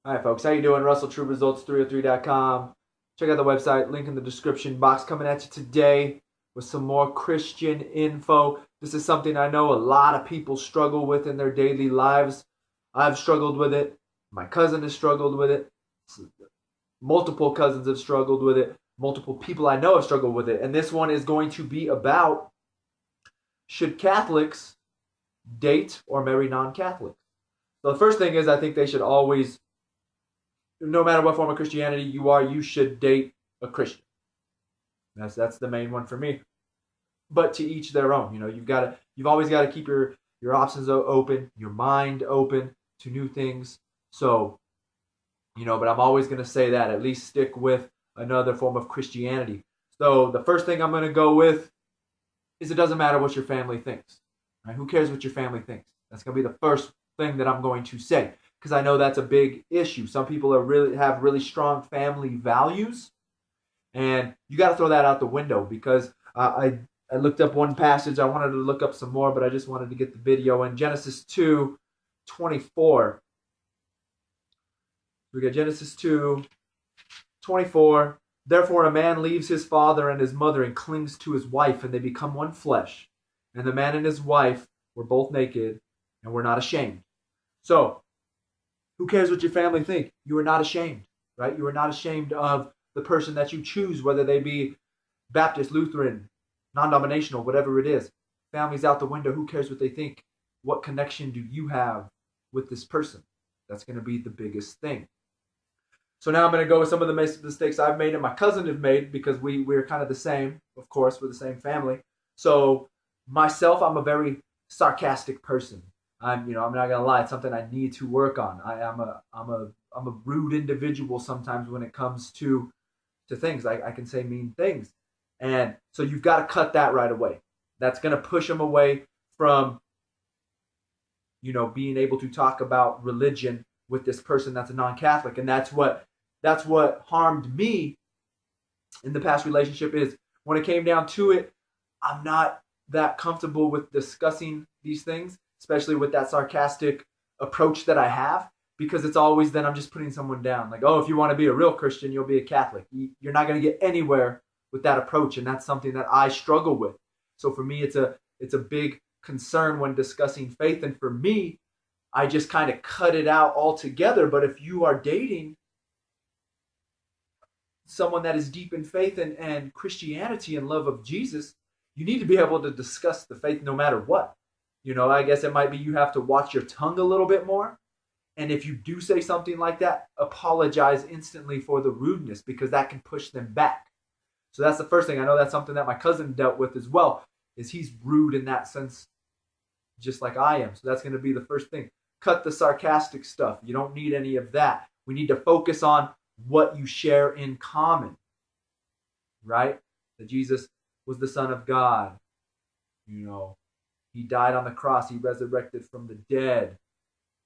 All right, folks, how you doing? Russell, TrueResults303.com. Check out the website, link in the description box. Coming at you today with some more Christian info. This is something I know a lot of people struggle with in their daily lives. I've struggled with it. My cousin has struggled with it. Multiple cousins have struggled with it. Multiple people I know have struggled with it. And this one is going to be about, should Catholics date or marry non-Catholics? So the first thing is, I think they should always, no matter what form of Christianity you are, you should date a Christian. That's the main one for me. But to each their own. You've always got to keep your options open, your mind open to new things. So, but I'm always going to say that at least stick with another form of Christianity. So the first thing I'm going to go with is, it doesn't matter what your family thinks. Right? Who cares what your family thinks? That's going to be the first thing that I'm going to say, because I know that's a big issue. Some people have really strong family values, and you got to throw that out the window. Because I looked up one passage. I wanted to look up some more, but I just wanted to get the video in Genesis 2:24. We got Genesis 2:24. Therefore a man leaves his father and his mother and clings to his wife, and they become one flesh. And the man and his wife were both naked and were not ashamed. So, who cares what your family think? You are not ashamed, right? You are not ashamed of the person that you choose, whether they be Baptist, Lutheran, non-denominational, whatever it is. Family's out the window. Who cares what they think? What connection do you have with this person? That's going to be the biggest thing. So now I'm going to go with some of the mistakes I've made and my cousin have made, because we're kind of the same. Of course, we're the same family. So myself, I'm a very sarcastic person. I'm not gonna lie, it's something I need to work on. I'm a rude individual sometimes when it comes to things. I can say mean things, and so you've got to cut that right away. That's gonna push them away from being able to talk about religion with this person that's a non-Catholic, and that's what harmed me in the past relationship. Is when it came down to it, I'm not that comfortable with discussing these things, especially with that sarcastic approach that I have, because it's always then I'm just putting someone down. Like, oh, if you want to be a real Christian, you'll be a Catholic. You're not going to get anywhere with that approach, and that's something that I struggle with. So for me, it's a big concern when discussing faith, and for me, I just kind of cut it out altogether. But if you are dating someone that is deep in faith and Christianity and love of Jesus, you need to be able to discuss the faith no matter what. I guess it might be you have to watch your tongue a little bit more. And if you do say something like that, apologize instantly for the rudeness, because that can push them back. So that's the first thing. I know that's something that my cousin dealt with as well, is he's rude in that sense, just like I am. So that's going to be the first thing. Cut the sarcastic stuff. You don't need any of that. We need to focus on what you share in common, right? That Jesus was the Son of God. He died on the cross. He resurrected from the dead.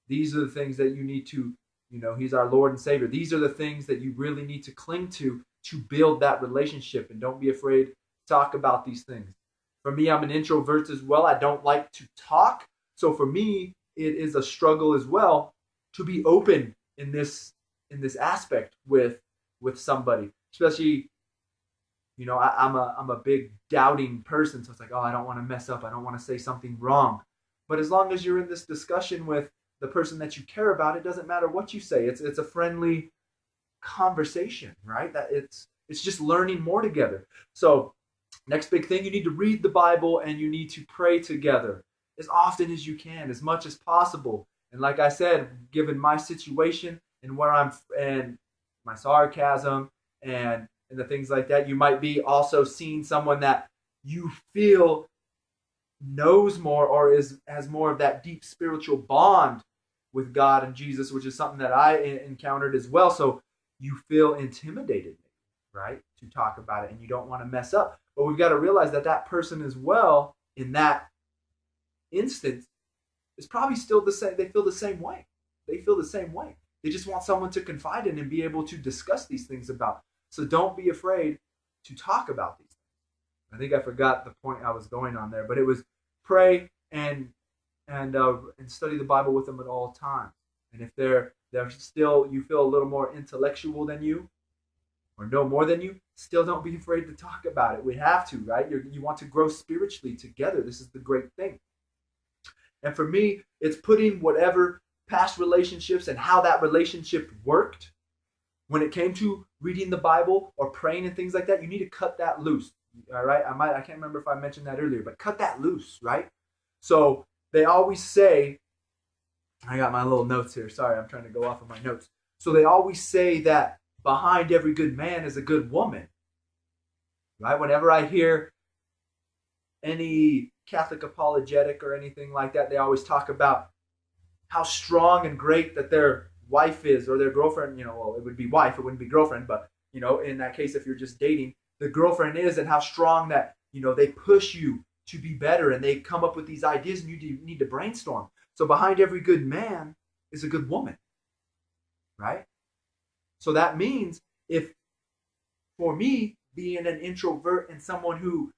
These are the things that you need to, he's our Lord and Savior. These are the things that you really need to cling to build that relationship. And don't be afraid to talk about these things. For me, I'm an introvert as well. I don't like to talk. So for me, it is a struggle as well to be open in this aspect with somebody, especially, I'm a big doubting person. So it's like, oh, I don't want to mess up. I don't want to say something wrong. But as long as you're in this discussion with the person that you care about, it doesn't matter what you say. It's a friendly conversation, right? That it's just learning more together. So next big thing, you need to read the Bible and you need to pray together as often as you can, as much as possible. And like I said, given my situation and where I'm and my sarcasm and the things like that, you might be also seeing someone that you feel knows more or has more of that deep spiritual bond with God and Jesus, which is something that I encountered as well. So you feel intimidated, right, to talk about it, and you don't want to mess up. But we've got to realize that person as well, in that instance, is probably still the same. They feel the same way. They just want someone to confide in and be able to discuss these things about. So don't be afraid to talk about these things. I think I forgot the point I was going on there, but it was pray and study the Bible with them at all times. And if they're they're still, you feel a little more intellectual than you or know more than you, still don't be afraid to talk about it. We have to, right? You want to grow spiritually together. This is the great thing. And for me, it's putting whatever past relationships and how that relationship worked when it came to reading the Bible or praying and things like that. You need to cut that loose. All right. I can't remember if I mentioned that earlier, but cut that loose, right? So they always say, I got my little notes here. Sorry, I'm trying to go off of my notes. So they always say that behind every good man is a good woman, right? Whenever I hear any Catholic apologetic or anything like that, they always talk about how strong and great that their wife is or their girlfriend, well, it would be wife, it wouldn't be girlfriend, but, in that case, if you're just dating, the girlfriend is, and how strong that, they push you to be better, and they come up with these ideas, and you need to brainstorm. So behind every good man is a good woman, right? So that means if, for me, being an introvert and someone who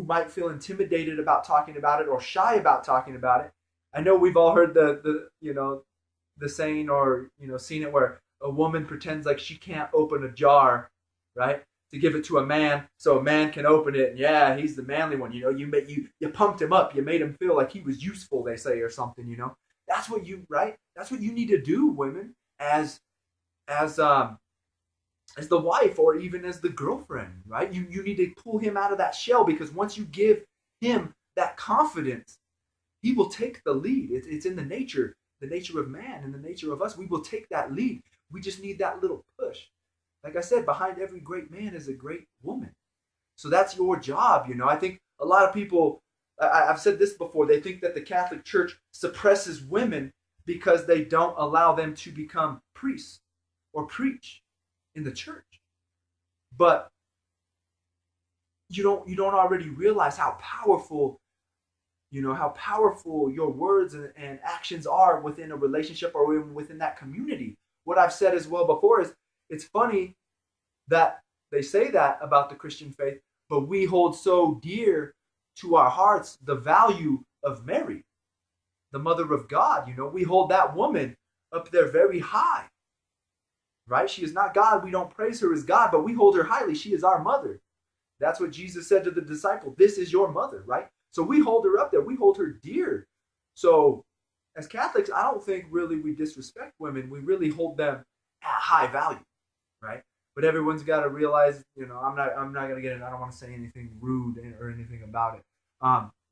might feel intimidated about talking about it or shy about talking about it, I know we've all heard the saying or, seen it where a woman pretends like she can't open a jar, right? To give it to a man so a man can open it. And yeah, he's the manly one. You pumped him up. You made him feel like he was useful, they say, or something, That's what right? That's what you need to do, women, as the wife or even as the girlfriend, right? You need to pull him out of that shell, because once you give him that confidence, he will take the lead. It's in the nature of man and the nature of us. We will take that lead. We just need that little push. Like I said, behind every great man is a great woman. So that's your job. I think a lot of people, I've said this before, they think that the Catholic Church suppresses women because they don't allow them to become priests or preach in the church. But you don't already realize how powerful your words and actions are within a relationship or within that community. What I've said as well before is, it's funny that they say that about the Christian faith, but we hold so dear to our hearts the value of Mary, the mother of God. We hold that woman up there very high, right? She is not God. We don't praise her as God, but we hold her highly. She is our mother. That's what Jesus said to the disciple. This is your mother, right? So we hold her up there. We hold her dear. So as Catholics, I don't think really we disrespect women. We really hold them at high value, right? But everyone's got to realize, I'm not going to get in. I don't want to say anything rude or anything about it.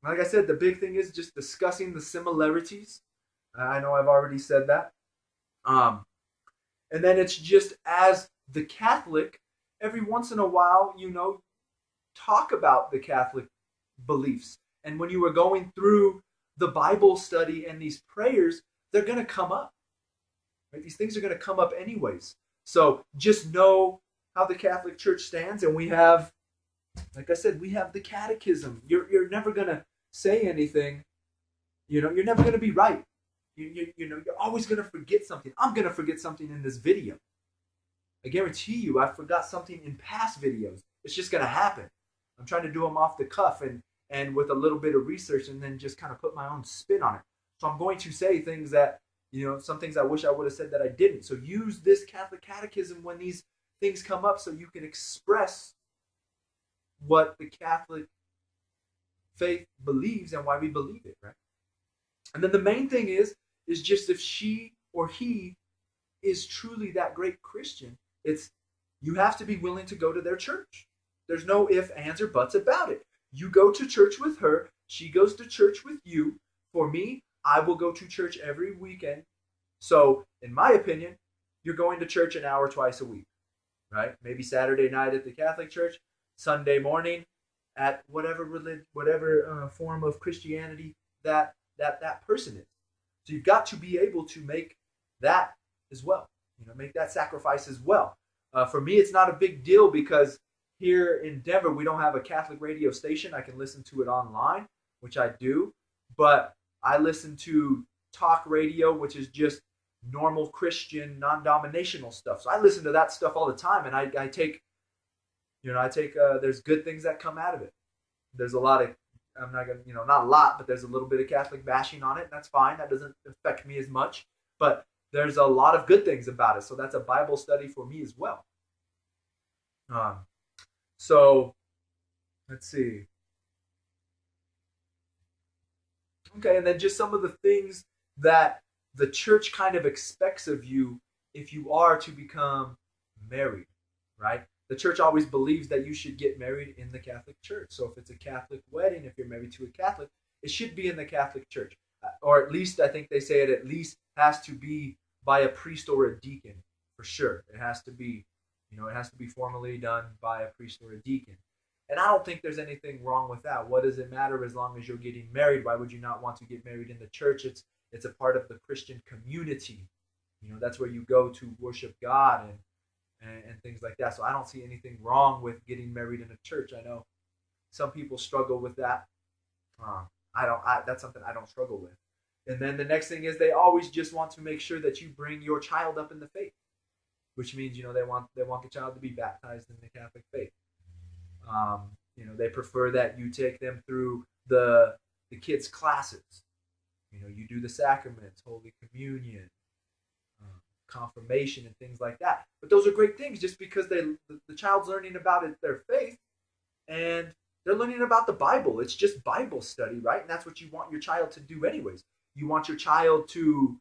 Like I said, the big thing is just discussing the similarities. I know I've already said that. And then it's just, as the Catholic, every once in a while, talk about the Catholic beliefs. And when you are going through the Bible study and these prayers, they're going to come up. Right? These things are going to come up anyways. So just know how the Catholic Church stands. And we have, like I said, we have the catechism. You're never going to say anything. You're never going to be right. You're always going to forget something. I'm going to forget something in this video. I guarantee you, I forgot something in past videos. It's just going to happen. I'm trying to do them off the cuff and with a little bit of research, and then just kind of put my own spin on it. So I'm going to say things that, some things I wish I would have said that I didn't. So use this Catholic catechism when these things come up so you can express what the Catholic faith believes and why we believe it, right? And then the main thing is just, if she or he is truly that great Christian, you have to be willing to go to their church. There's no ifs, ands, or buts about it. You go to church with her. She goes to church with you. For me, I will go to church every weekend. So, in my opinion, you're going to church an hour twice a week, right? Maybe Saturday night at the Catholic Church, Sunday morning at whatever form of Christianity that person is. So you've got to be able to make that as well. Make that sacrifice as well. For me, it's not a big deal because here in Denver, we don't have a Catholic radio station. I can listen to it online, which I do. But I listen to talk radio, which is just normal Christian, non-denominational stuff. So I listen to that stuff all the time, and I take there's good things that come out of it. There's a lot of, I'm not going to, not a lot, but there's a little bit of Catholic bashing on it. And that's fine. That doesn't affect me as much. But there's a lot of good things about it. So that's a Bible study for me as well. So let's see. Okay, and then just some of the things that the church kind of expects of you if you are to become married, right? The church always believes that you should get married in the Catholic Church. So if it's a Catholic wedding, if you're married to a Catholic, it should be in the Catholic Church. Or at least, I think they say it at least has to be by a priest or a deacon, for sure. It has to be, it has to be formally done by a priest or a deacon. And I don't think there's anything wrong with that. What does it matter as long as you're getting married? Why would you not want to get married in the church? It's a part of the Christian community. That's where you go to worship God and things like that. So I don't see anything wrong with getting married in a church. I know some people struggle with that. That's something I don't struggle with. And then the next thing is they always just want to make sure that you bring your child up in the faith, which means they want the child to be baptized in the Catholic faith. They prefer that you take them through the kids' classes. You do the sacraments, Holy Communion, confirmation, and things like that. But those are great things just because the child's learning about their faith, and they're learning about the Bible. It's just Bible study, right? And that's what you want your child to do anyways. You want your child to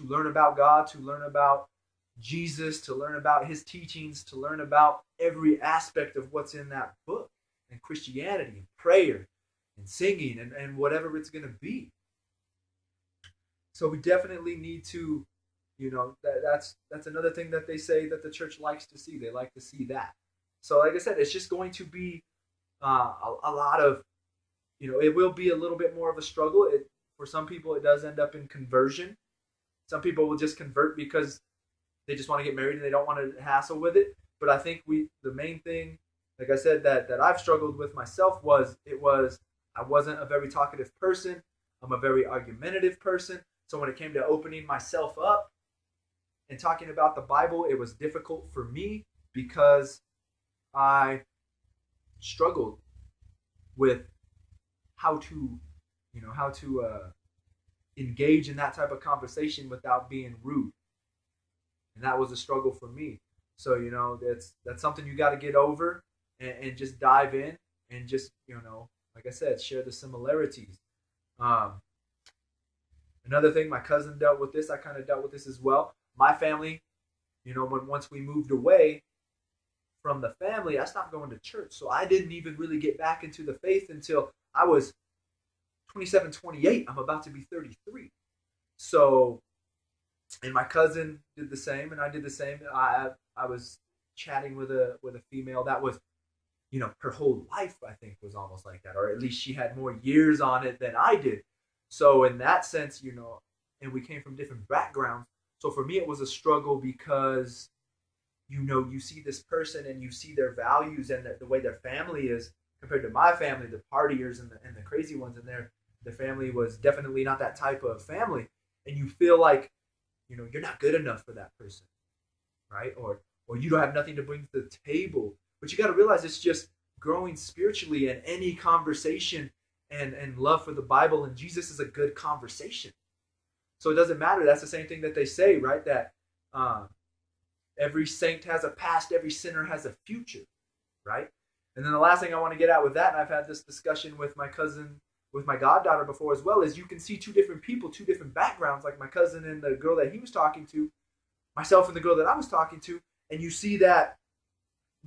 learn about God, to learn about Jesus, to learn about his teachings, to learn about every aspect of what's in that book, and Christianity, and prayer, and singing, and whatever it's going to be. So we definitely need to, that's another thing that they say that the church likes to see. They like to see that. So like I said, it's just going to be a lot of, it will be a little bit more of a struggle. For some people, it does end up in conversion. Some people will just convert because they just want to get married and they don't want to hassle with it. But I think the main thing, like I said, that I've struggled with myself I wasn't a very talkative person. I'm a very argumentative person. So when it came to opening myself up and talking about the Bible, it was difficult for me because I struggled with how to engage in that type of conversation without being rude. And that was a struggle for me. So, that's something you got to get over and just dive in and just, like I said, share the similarities. Another thing, my cousin dealt with this. I kind of dealt with this as well. My family, once we moved away from the family, I stopped going to church. So I didn't even really get back into the faith until I was 27, 28. I'm about to be 33. So, and my cousin did the same, and I did the same. I was chatting with a female that was, her whole life, I think, was almost like that, or at least she had more years on it than I did. So in that sense, and we came from different backgrounds. So for me, it was a struggle because, you see this person and you see their values and the way their family is compared to my family, the partiers and the crazy ones, and their family was definitely not that type of family. And you feel like, you're not good enough for that person, right? Or you don't have nothing to bring to the table. But you got to realize it's just growing spiritually, and any conversation and love for the Bible and Jesus is a good conversation. So it doesn't matter. That's the same thing that they say, right? That every saint has a past, every sinner has a future, right? And then the last thing I want to get at with that, and I've had this discussion with my cousin, with my goddaughter before as well, is you can see two different people, two different backgrounds, like my cousin and the girl that he was talking to, myself and the girl that I was talking to, and you see that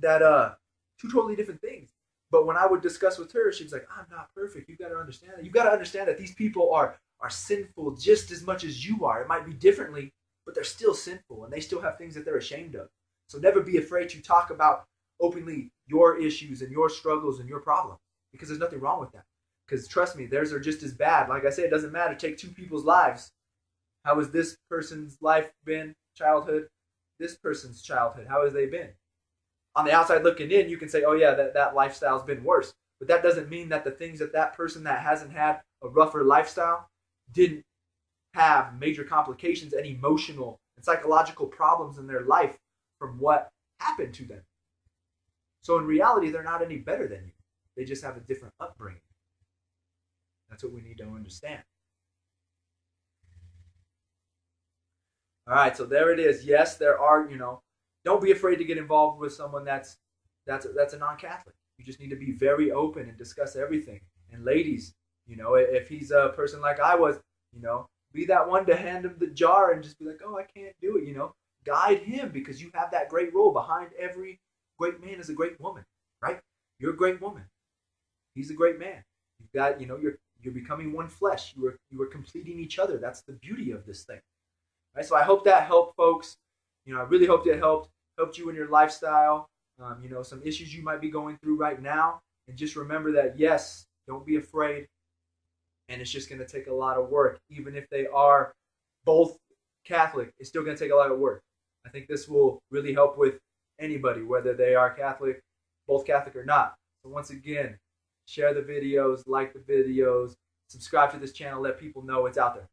two totally different things. But when I would discuss with her, she was like, I'm not perfect. You got to understand that. You got to understand that these people are sinful just as much as you are. It might be differently, but they're still sinful, and they still have things that they're ashamed of. So never be afraid to talk about openly your issues and your struggles and your problems, because there's nothing wrong with that. Because trust me, theirs are just as bad. Like I say, it doesn't matter. Take two people's lives. How has this person's life been, childhood? This person's childhood, how has they been? On the outside looking in, you can say, oh yeah, that lifestyle's been worse. But that doesn't mean that the things that person that hasn't had a rougher lifestyle didn't have major complications and emotional and psychological problems in their life from what happened to them. So in reality, they're not any better than you. They just have a different upbringing. That's what we need to understand. All right, so there it is. Yes, there are, don't be afraid to get involved with someone that's a non-Catholic. You just need to be very open and discuss everything. And ladies, if he's a person like I was, be that one to hand him the jar and just be like, oh, I can't do it. Guide him, because you have that great role. Behind every great man is a great woman, right? You're a great woman. He's a great man. You've got, you're becoming one flesh. You are completing each other. That's the beauty of this thing. Right? So I hope that helped, folks. I really hope that helped you in your lifestyle. Some issues you might be going through right now. And just remember that, yes, don't be afraid. And it's just going to take a lot of work. Even if they are both Catholic, it's still going to take a lot of work. I think this will really help with anybody, whether they are Catholic, both Catholic or not. So once again, share the videos, like the videos, subscribe to this channel, let people know it's out there.